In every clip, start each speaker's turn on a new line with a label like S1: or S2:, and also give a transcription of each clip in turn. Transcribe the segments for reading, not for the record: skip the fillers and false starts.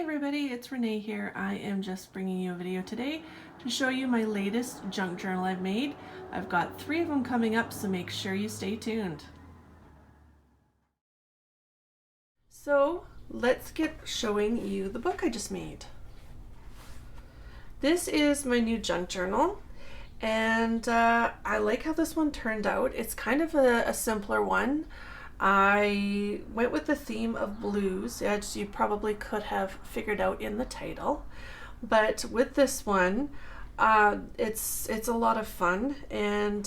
S1: everybody, it's Renee here. I am just bringing you a video today to show you my latest junk journal I've made. I've got 3 of them coming up, so make sure you stay tuned. So let's get showing you the book I just made. This is my new junk journal, and I like how this one turned out. It's kind of a simpler one. I went with the theme of blues, as you probably could have figured out in the title. But with this one, it's a lot of fun and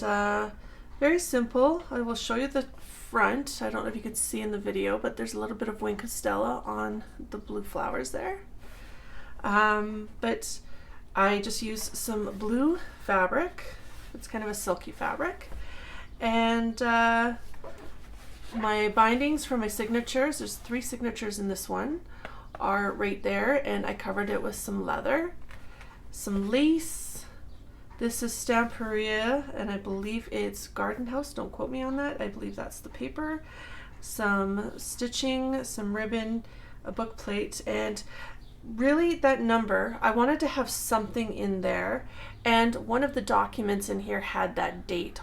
S1: very simple. I will show you the front. I don't know if you can see in the video, but there's a little bit of Wink Stella on the blue flowers there. But I just use some blue fabric. It's kind of a silky fabric. And my bindings for my signatures, there's 3 signatures in this one, are right there, and I covered it with some leather, some lace. This is Stamperia, and I believe it's Garden House, don't quote me on that, I believe that's the paper, some stitching, some ribbon, a book plate, and really that number, I wanted to have something in there, and one of the documents in here had that date.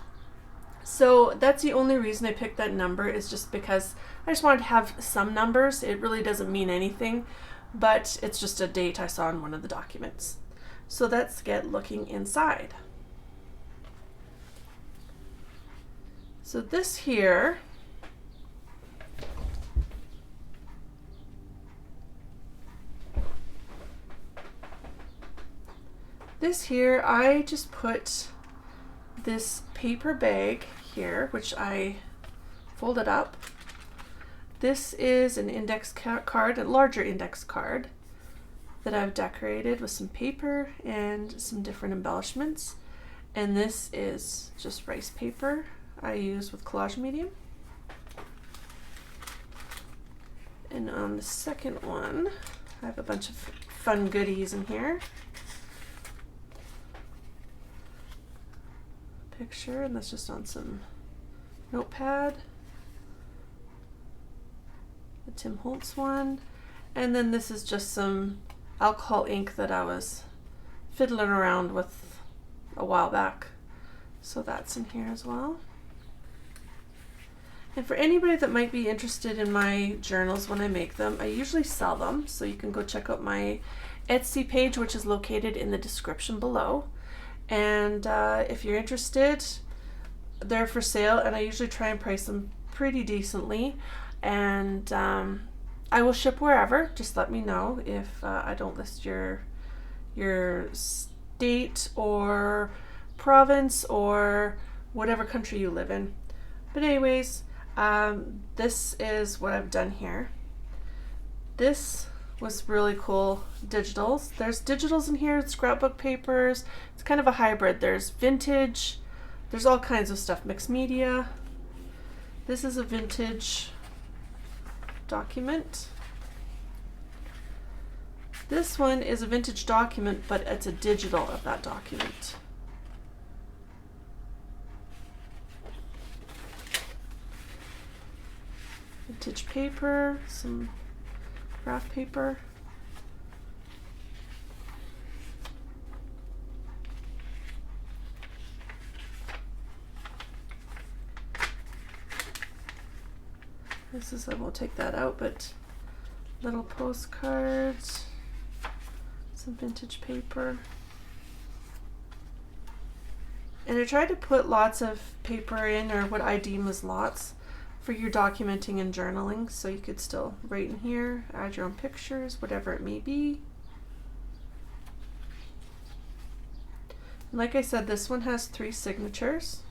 S1: So that's the only reason I picked that number, is just because I just wanted to have some numbers. It really doesn't mean anything, but it's just a date I saw in one of the documents. So let's get looking inside. So this here I just put this paper bag here, which I folded up. This is an index card, a larger index card that I've decorated with some paper and some different embellishments. And this is just rice paper I use with collage medium. And on the second one, I have a bunch of fun goodies in here. Picture, and that's just on some notepad. The Tim Holtz one, and then this is just some alcohol ink that I was fiddling around with a while back, so that's in here as well. And for anybody that might be interested in my journals when I make them, I usually sell them, so you can go check out my Etsy page, which is located in the description below. And if you're interested, they're for sale, and I usually try and price them pretty decently, and I will ship wherever. Just let me know if I don't list your state or province or whatever country you live in. But anyways, this is what I've done here. This was really cool digitals. There's digitals in here, scrapbook papers. It's kind of a hybrid. There's vintage, there's all kinds of stuff, mixed media. This is a vintage document. This one is a vintage document, but it's a digital of that document. Vintage paper, some graph paper. This is, I won't take that out, but little postcards, some vintage paper. And I tried to put lots of paper in, or what I deem as lots, for your documenting and journaling, so you could still write in here, add your own pictures, whatever it may be. And like I said, this one has 3 signatures.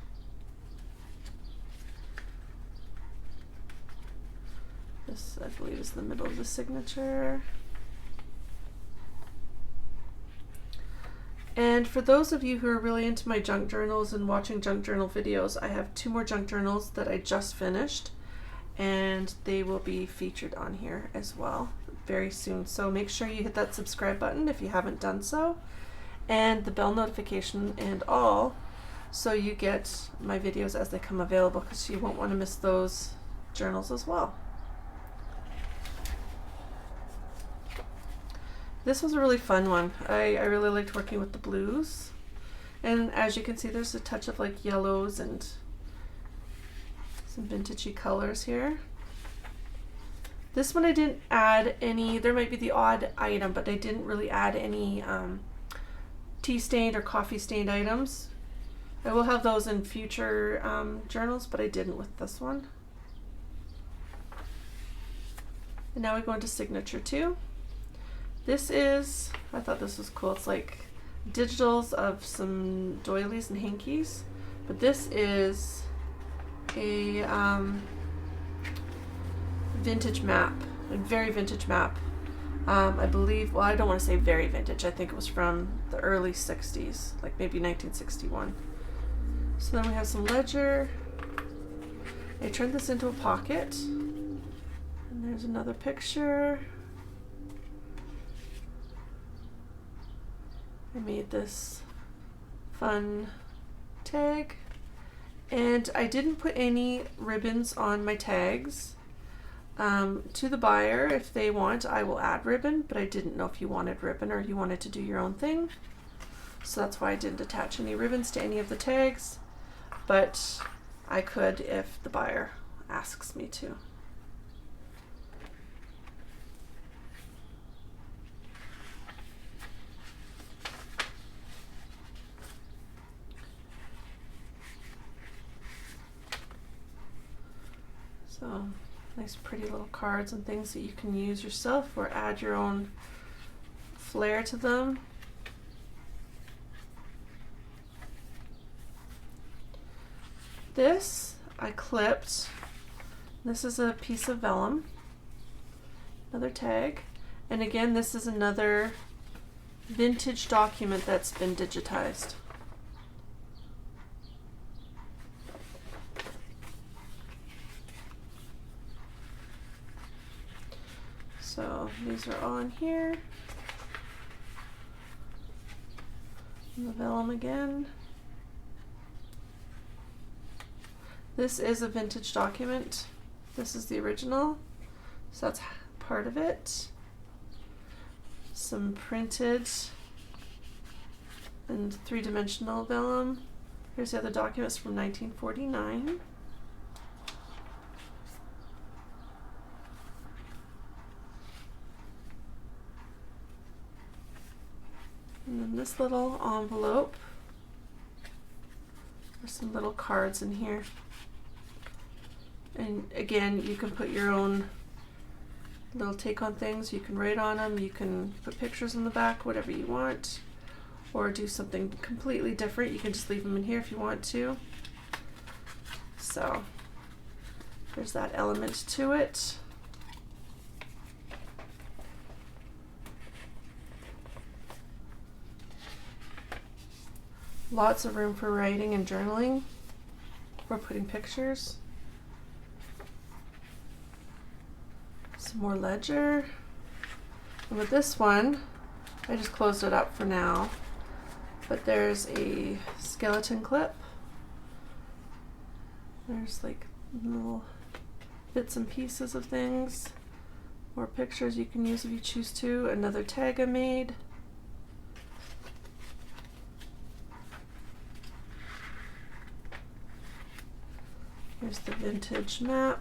S1: This, I believe, is the middle of the signature. And for those of you who are really into my junk journals and watching junk journal videos, I have 2 more junk journals that I just finished, and they will be featured on here as well very soon. So make sure you hit that subscribe button if you haven't done so, and the bell notification and all, so you get my videos as they come available, because you won't want to miss those journals as well. This was a really fun one. I really liked working with the blues. And as you can see, there's a touch of like yellows and some vintagey colors here. This one I didn't add any, there might be the odd item, but I didn't really add any tea stained or coffee stained items. I will have those in future journals, but I didn't with this one. And now we go into signature 2. This is, I thought this was cool. It's like digitals of some doilies and hankies, but this is a vintage map, a very vintage map. I believe, well, I don't want to say very vintage. I think it was from the early 60s, like maybe 1961. So then we have some ledger. I turned this into a pocket. And there's another picture. I made this fun tag. And I didn't put any ribbons on my tags. To the buyer, if they want, I will add ribbon, but I didn't know if you wanted ribbon or you wanted to do your own thing. So that's why I didn't attach any ribbons to any of the tags, but I could if the buyer asks me to. So nice pretty little cards and things that you can use yourself or add your own flair to them. This I clipped. This is a piece of vellum, another tag, and again this is another vintage document that's been digitized. So these are all in here. And the vellum again. This is a vintage document. This is the original, so that's part of it. Some printed and three-dimensional vellum. Here's the other documents from 1949. And then this little envelope. There's some little cards in here. And again, you can put your own little take on things. You can write on them, you can put pictures in the back, whatever you want, or do something completely different. You can just leave them in here if you want to. So there's that element to it. Lots of room for writing and journaling or putting pictures. Some more ledger. And with this one, I just closed it up for now, but there's a skeleton clip. There's like little bits and pieces of things. More pictures you can use if you choose to. Another tag I made. Here's the vintage map.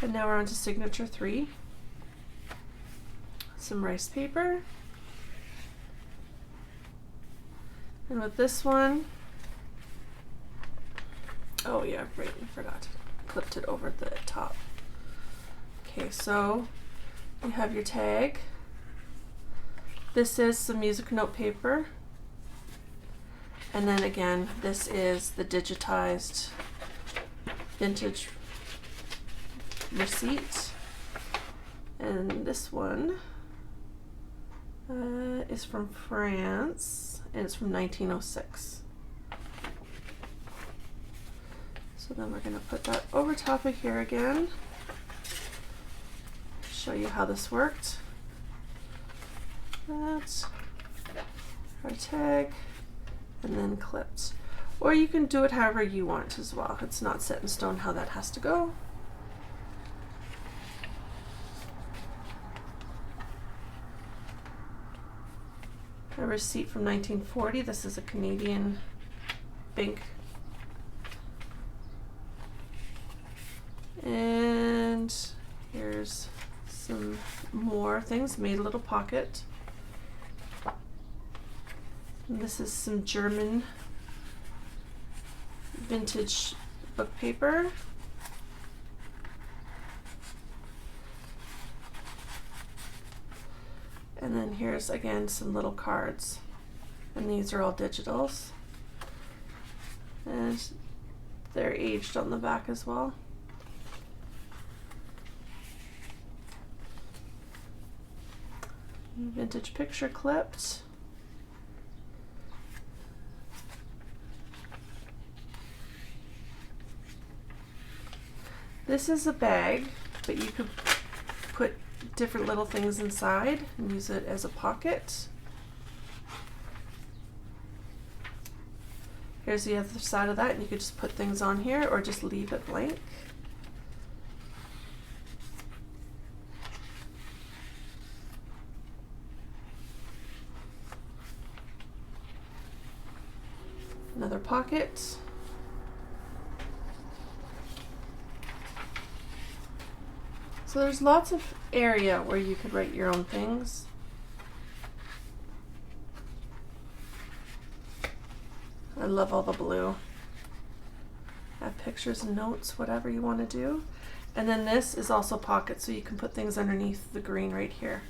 S1: And now we're on to signature 3. Some rice paper. And with this one, oh yeah, right, I forgot. Clipped it over the top. Okay, so you have your tag. This is some music note paper. And then again, this is the digitized vintage receipt. And this one is from France, and it's from 1906. So then we're going to put that over top of here again. Show you how this worked. That's our tag, and then clipped. Or you can do it however you want as well. It's not set in stone how that has to go. A receipt from 1940. This is a Canadian bank. And here's some more things. Made a little pocket. And this is some German vintage book paper. And then here's again some little cards. And these are all digitals. And they're aged on the back as well. Vintage picture clipped. This is a bag, but you could put different little things inside and use it as a pocket. Here's the other side of that, and you could just put things on here or just leave it blank. Another pocket. So there's lots of area where you could write your own things. I love all the blue. Add pictures and notes, whatever you want to do. And then this is also pocket, so you can put things underneath the green right here.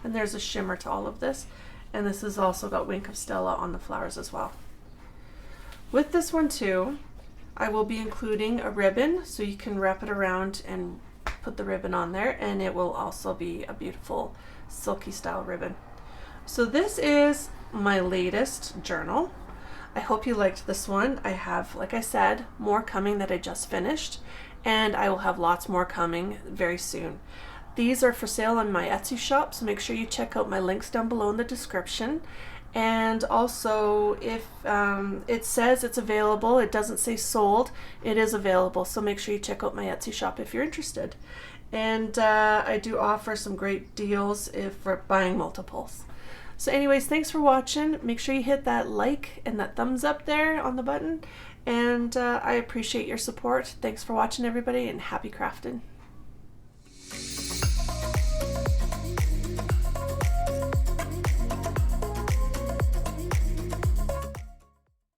S1: And there's a shimmer to all of this. And this has also got Wink of Stella on the flowers as well. With this one too, I will be including a ribbon, so you can wrap it around and put the ribbon on there, and it will also be a beautiful silky style ribbon. So this is my latest journal. I hope you liked this one. I have, like I said, more coming that I just finished, and I will have lots more coming very soon. These are for sale on my Etsy shop, so make sure you check out my links down below in the description. And also, if it says it's available, it doesn't say sold, it is available, so make sure you check out my Etsy shop if you're interested. And I do offer some great deals if for buying multiples. So anyways, thanks for watching. Make sure you hit that like and that thumbs up there on the button, and I appreciate your support. Thanks for watching, everybody, and happy crafting.